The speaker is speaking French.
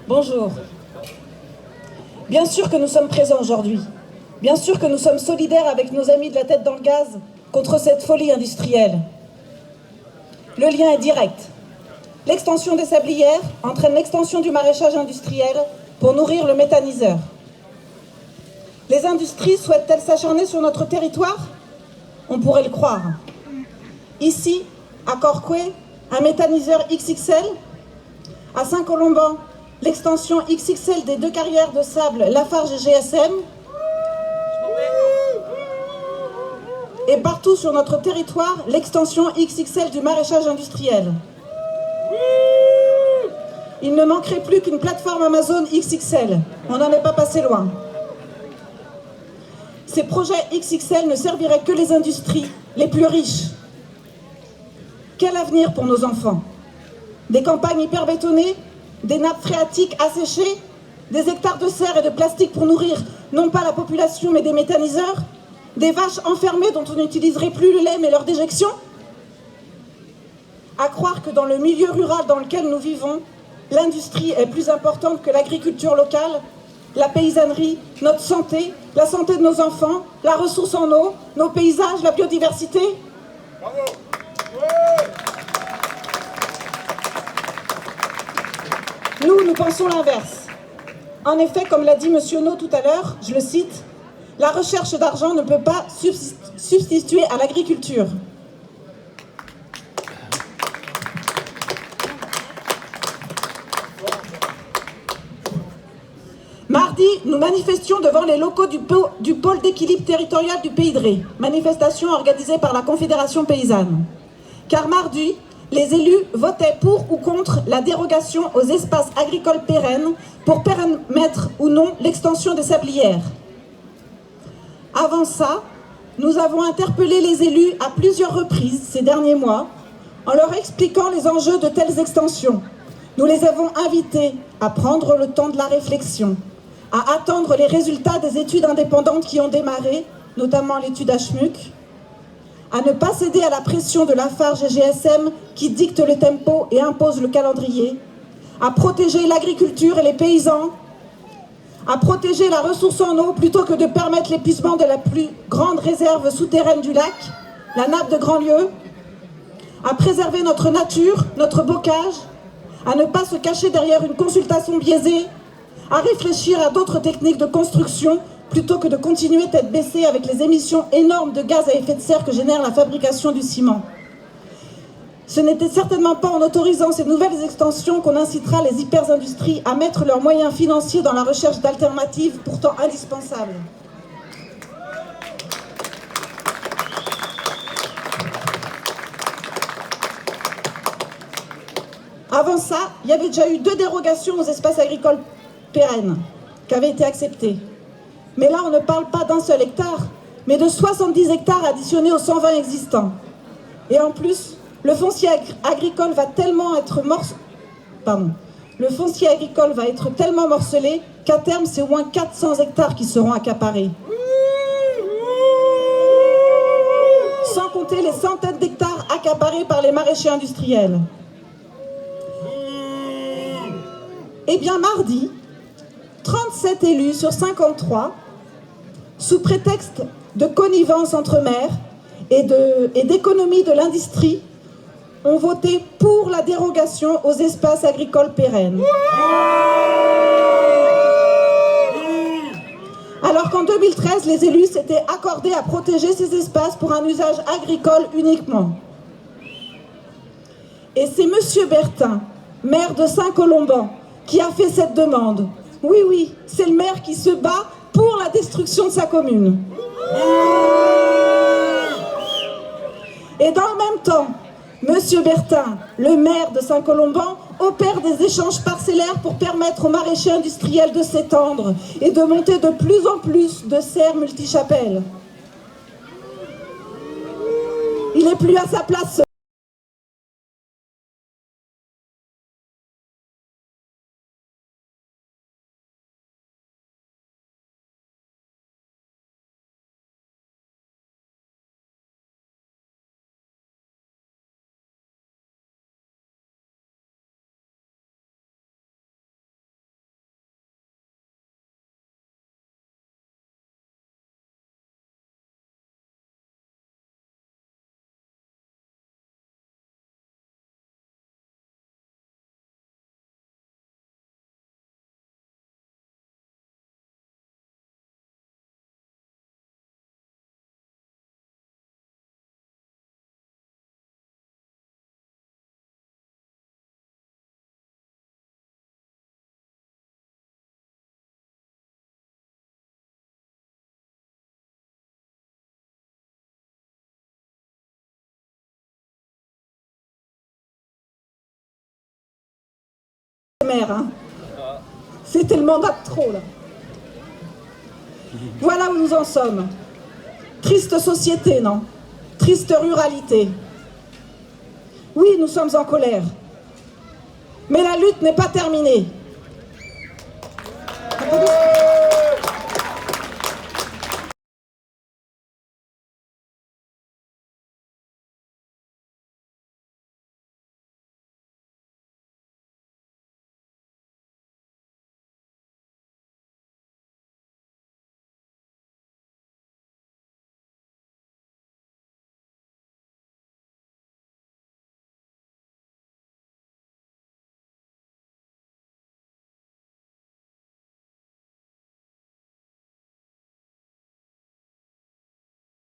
Bonjour. Bien sûr que nous sommes présents aujourd'hui. Bien sûr que nous sommes solidaires avec nos amis de la tête dans le gaz contre cette folie industrielle. Le lien est direct. L'extension des sablières entraîne l'extension du maraîchage industriel pour nourrir le méthaniseur. Les industries souhaitent-elles s'acharner sur notre territoire? On pourrait le croire. Ici, à Corcouët, un méthaniseur XXL. À Saint-Colomban, l'extension XXL des 2 carrières de sable Lafarge et GSM. Et partout sur notre territoire, l'extension XXL du maraîchage industriel. Il ne manquerait plus qu'une plateforme Amazon XXL. On n'en est pas passé loin. Ces projets XXL ne serviraient que les industries les plus riches. Quel avenir pour nos enfants? Des campagnes hyperbétonnées, des nappes phréatiques asséchées, des hectares de serre et de plastique pour nourrir non pas la population mais des méthaniseurs, des vaches enfermées dont on n'utiliserait plus le lait mais leur déjection? À croire que dans le milieu rural dans lequel nous vivons, l'industrie est plus importante que l'agriculture locale, la paysannerie, notre santé, la santé de nos enfants, la ressource en eau, nos paysages, la biodiversité. Bravo. Ouais. Nous pensons l'inverse. En effet, comme l'a dit M. No tout à l'heure, je le cite, « La recherche d'argent ne peut pas substituer à l'agriculture. » Mardi, nous manifestions devant les locaux du pôle d'équilibre territorial du Pays de Ré, manifestation organisée par la Confédération paysanne. Car mardi, les élus votaient pour ou contre la dérogation aux espaces agricoles pérennes pour permettre ou non l'extension des sablières. Avant ça, nous avons interpellé les élus à plusieurs reprises ces derniers mois en leur expliquant les enjeux de telles extensions. Nous les avons invités à prendre le temps de la réflexion, à attendre les résultats des études indépendantes qui ont démarré, notamment l'étude Ashmuc, à ne pas céder à la pression de Lafarge et GSM qui dicte le tempo et impose le calendrier, à protéger l'agriculture et les paysans, à protéger la ressource en eau plutôt que de permettre l'épuisement de la plus grande réserve souterraine du lac, la nappe de Grandlieu, à préserver notre nature, notre bocage, à ne pas se cacher derrière une consultation biaisée, à réfléchir à d'autres techniques de construction plutôt que de continuer tête baissée avec les émissions énormes de gaz à effet de serre que génère la fabrication du ciment. Ce n'était certainement pas en autorisant ces nouvelles extensions qu'on incitera les hyper-industries à mettre leurs moyens financiers dans la recherche d'alternatives pourtant indispensables. Avant ça, il y avait déjà eu 2 dérogations aux espaces agricoles pérennes qui avaient été acceptées. Mais là, on ne parle pas d'un seul hectare, mais de 70 hectares additionnés aux 120 existants. Et en plus, le foncier agricole va tellement être morcelé qu'à terme, c'est au moins 400 hectares qui seront accaparés. Sans compter les centaines d'hectares accaparés par les maraîchers industriels. Eh bien, mardi, 37 élus sur 53, sous prétexte de connivence entre maires et d'économie de l'industrie, ont voté pour la dérogation aux espaces agricoles pérennes. Alors qu'en 2013, les élus s'étaient accordés à protéger ces espaces pour un usage agricole uniquement. Et c'est M. Bertin, maire de Saint-Colomban, qui a fait cette demande. Oui, oui, c'est le maire qui se bat pour la destruction de sa commune. Et dans le même temps, M. Bertin, le maire de Saint-Colomban, opère des échanges parcellaires pour permettre aux maraîchers industriels de s'étendre et de monter de plus en plus de serres multichapelles. Il n'est plus à sa place. maire. Hein. C'était le mandat de trop, là. Voilà où nous en sommes. Triste société, non? Triste ruralité. Oui, nous sommes en colère. Mais la lutte n'est pas terminée.